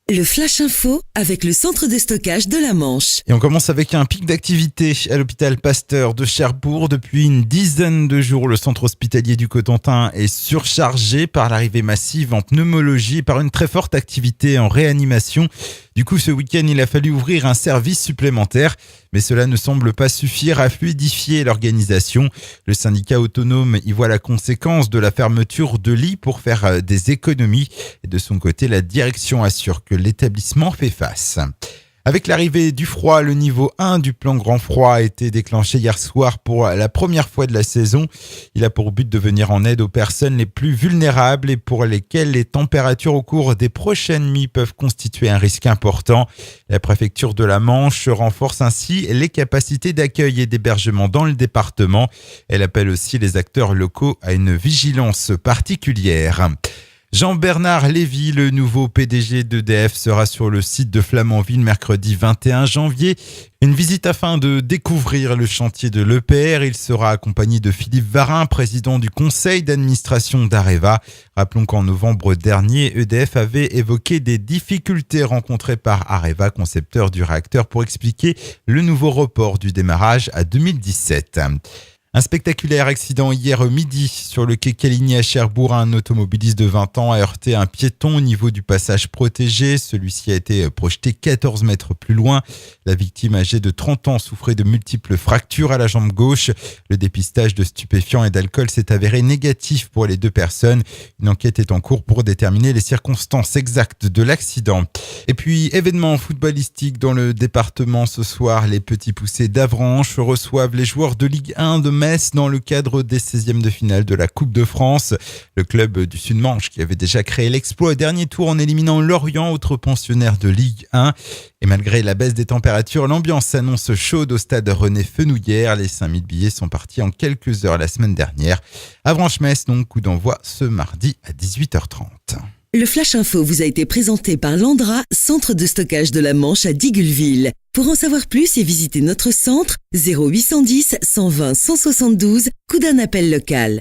Le Flash Info avec le centre de stockage de la Manche. Et on commence avec un pic d'activité à l'hôpital Pasteur de Cherbourg. Depuis une dizaine de jours, le centre hospitalier du Cotentin est surchargé par l'arrivée massive en pneumologie et par une très forte activité en réanimation. Du coup, ce week-end, il a fallu ouvrir un service supplémentaire, mais cela ne semble pas suffire à fluidifier l'organisation. Le syndicat autonome y voit la conséquence de la fermeture de lits pour faire des économies. Et de son côté, la direction assure que l'établissement fait face. Avec l'arrivée du froid, le niveau 1 du plan grand froid a été déclenché hier soir pour la première fois de la saison. Il a pour but de venir en aide aux personnes les plus vulnérables et pour lesquelles les températures au cours des prochaines nuits peuvent constituer un risque important. La préfecture de la Manche renforce ainsi les capacités d'accueil et d'hébergement dans le département. Elle appelle aussi les acteurs locaux à une vigilance particulière. Jean-Bernard Lévy, le nouveau PDG d'EDF, sera sur le site de Flamanville mercredi 21 janvier. Une visite afin de découvrir le chantier de l'EPR. Il sera accompagné de Philippe Varin, président du conseil d'administration d'Areva. Rappelons qu'en novembre dernier, EDF avait évoqué des difficultés rencontrées par Areva, concepteur du réacteur, pour expliquer le nouveau report du démarrage à 2017. Un spectaculaire accident hier midi sur le quai Caligny à Cherbourg. Un automobiliste de 20 ans a heurté un piéton au niveau du passage protégé. Celui-ci a été projeté 14 mètres plus loin. La victime âgée de 30 ans souffrait de multiples fractures à la jambe gauche. Le dépistage de stupéfiants et d'alcool s'est avéré négatif pour les deux personnes. Une enquête est en cours pour déterminer les circonstances exactes de l'accident. Et puis, événement footballistique dans le département ce soir. Les petits poussés d'Avranches reçoivent les joueurs de Ligue 1 de Metz dans le cadre des 16e de finale de la Coupe de France. Le club du Sud-Manche qui avait déjà créé l'exploit au dernier tour en éliminant Lorient, autre pensionnaire de Ligue 1. Et malgré la baisse des températures, l'ambiance s'annonce chaude au stade René Fenouillère. Les 5000 billets sont partis en quelques heures la semaine dernière. Avranches-Metz, donc, coup d'envoi ce mardi à 18h30. Le Flash Info vous a été présenté par Landra, centre de stockage de la Manche à Digoulville. Pour en savoir plus et visiter notre centre, 0810 120 172, coup d'un appel local.